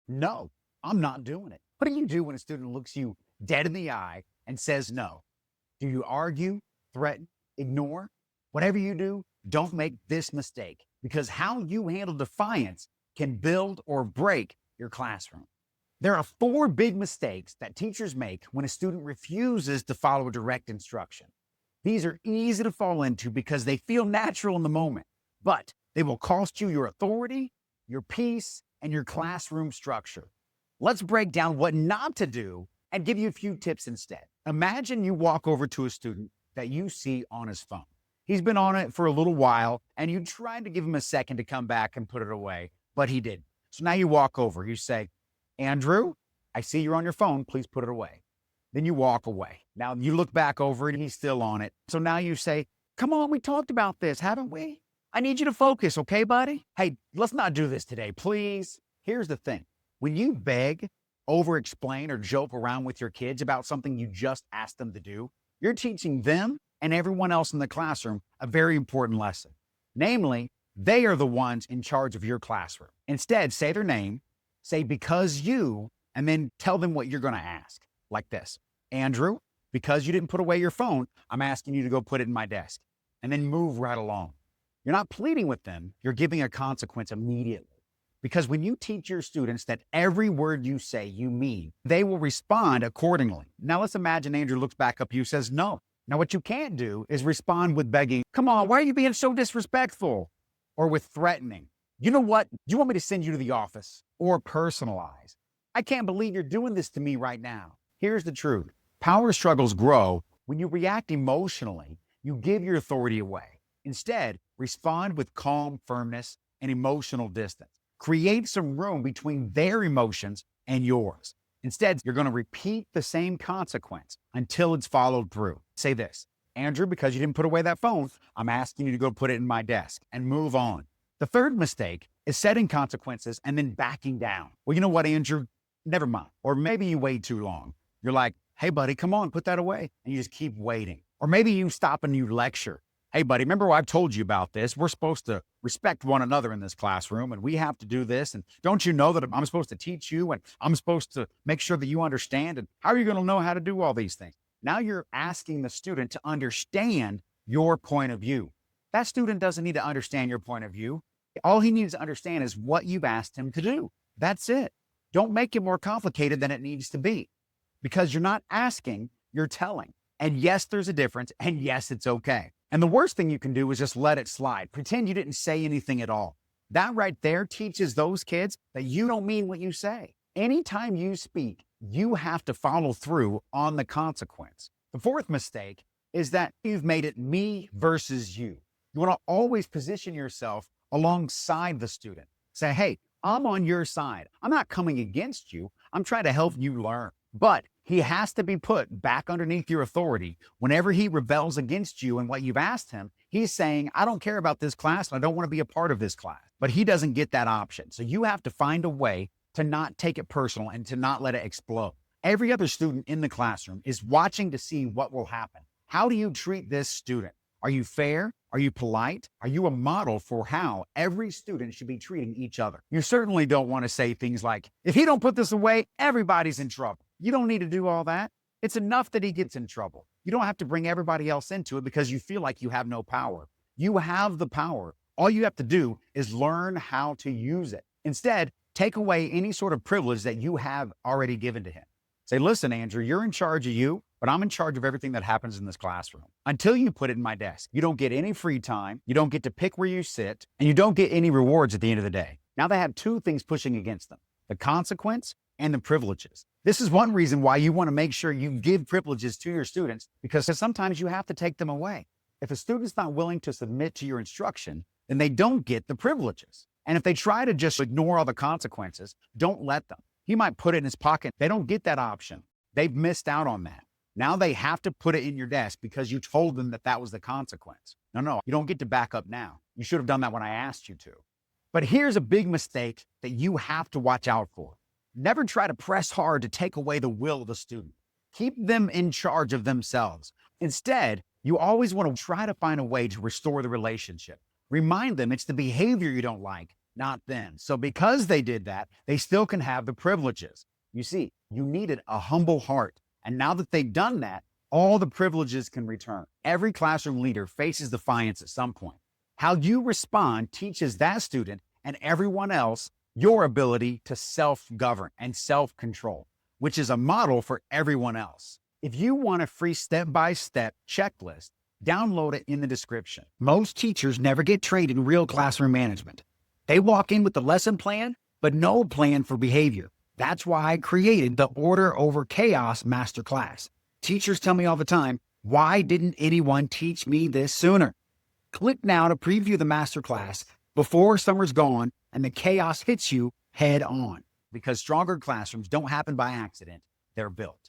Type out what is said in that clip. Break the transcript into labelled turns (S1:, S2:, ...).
S1: No, I'm not doing it. What do you do when a student looks you dead in the eye and says no? Do you argue, threaten, ignore? Whatever you do, don't make this mistake, because how you handle defiance can build or break your classroom. There are 4 big mistakes that teachers make when a student refuses to follow direct instruction. These are easy to fall into because they feel natural in the moment, but they will cost you your authority, your peace, and your classroom structure. Let's break down what not to do and give you a few tips instead. Imagine you walk over to a student that you see on his phone. He's been on it for a little while, and you tried to give him a second to come back and put it away, but he didn't. So now you walk over, you say, Andrew, I see you're on your phone, please put it away. Then you walk away. Now you look back over it, and he's still on it. So now you say, come on, we talked about this, haven't we? I need you to focus, okay, buddy? Hey, let's not do this today, please. Here's the thing. When you beg, over-explain, or joke around with your kids about something you just asked them to do, you're teaching them and everyone else in the classroom a very important lesson. Namely, they are the ones in charge of your classroom. Instead, say their name, say because you, and then tell them what you're going to ask. Like this, Andrew, because you didn't put away your phone, I'm asking you to go put it in my desk. And then move right along. You're not pleading with them, you're giving a consequence immediately. Because when you teach your students that every word you say you mean, they will respond accordingly. Now let's imagine Andrew looks back up at you, says no. Now what you can't do is respond with begging, come on, why are you being so disrespectful? Or with threatening. You know what? Do you want me to send you to the office? Or personalize. I can't believe you're doing this to me right now. Here's the truth. Power struggles grow when you react emotionally. You give your authority away. Instead, respond with calm firmness and emotional distance. Create some room between their emotions and yours. Instead, you're going to repeat the same consequence until it's followed through. Say this, Andrew, because you didn't put away that phone, I'm asking you to go put it in my desk, and move on. The third mistake is setting consequences and then backing down. Well, you know what, Andrew? Never mind. Or maybe you wait too long. You're like, hey, buddy, come on, put that away. And you just keep waiting. Or maybe you stop and you lecture. Hey, buddy, remember I've told you about this. We're supposed to respect one another in this classroom, and we have to do this. And don't you know that I'm supposed to teach you, and I'm supposed to make sure that you understand? And how are you going to know how to do all these things? Now you're asking the student to understand your point of view. That student doesn't need to understand your point of view. All he needs to understand is what you've asked him to do. That's it. Don't make it more complicated than it needs to be, because you're not asking, you're telling. And yes, there's a difference, and yes, it's okay. And the worst thing you can do is just let it slide. Pretend you didn't say anything at all. That right there teaches those kids that you don't mean what you say. Anytime you speak, you have to follow through on the consequence. The fourth mistake is that you've made it me versus you. You want to always position yourself alongside the student. Say, hey, I'm on your side. I'm not coming against you. I'm trying to help you learn. But he has to be put back underneath your authority. Whenever he rebels against you and what you've asked him, he's saying, I don't care about this class and I don't want to be a part of this class. But he doesn't get that option. So you have to find a way to not take it personal and to not let it explode. Every other student in the classroom is watching to see what will happen. How do you treat this student? Are you fair? Are you polite? Are you a model for how every student should be treating each other? You certainly don't want to say things like, if he don't put this away, everybody's in trouble. You don't need to do all that. It's enough that he gets in trouble. You don't have to bring everybody else into it because you feel like you have no power. You have the power. All you have to do is learn how to use it. Instead, take away any sort of privilege that you have already given to him. Say, listen, Andrew, you're in charge of you, but I'm in charge of everything that happens in this classroom. Until you put it in my desk, you don't get any free time, you don't get to pick where you sit, and you don't get any rewards at the end of the day. Now they have 2 things pushing against them, the consequence and the privileges. This is one reason why you want to make sure you give privileges to your students, because sometimes you have to take them away. If a student's not willing to submit to your instruction, then they don't get the privileges. And if they try to just ignore all the consequences, don't let them. He might put it in his pocket. They don't get that option. They've missed out on that. Now they have to put it in your desk because you told them that that was the consequence. No, you don't get to back up now. You should have done that when I asked you to. But here's a big mistake that you have to watch out for. Never try to press hard to take away the will of the student. Keep them in charge of themselves. Instead, you always want to try to find a way to restore the relationship. Remind them it's the behavior you don't like, not then. So because they did that, they still can have the privileges. You see, you needed a humble heart. And now that they've done that, all the privileges can return. Every classroom leader faces defiance at some point. How you respond teaches that student and everyone else your ability to self-govern and self-control, which is a model for everyone else. If you want a free step-by-step checklist, download it in the description. Most teachers never get trained in real classroom management. They walk in with the lesson plan, but no plan for behavior. That's why I created the Order Over Chaos Masterclass. Teachers tell me all the time, why didn't anyone teach me this sooner? Click now to preview the masterclass before summer's gone and the chaos hits you head on. Because stronger classrooms don't happen by accident, they're built.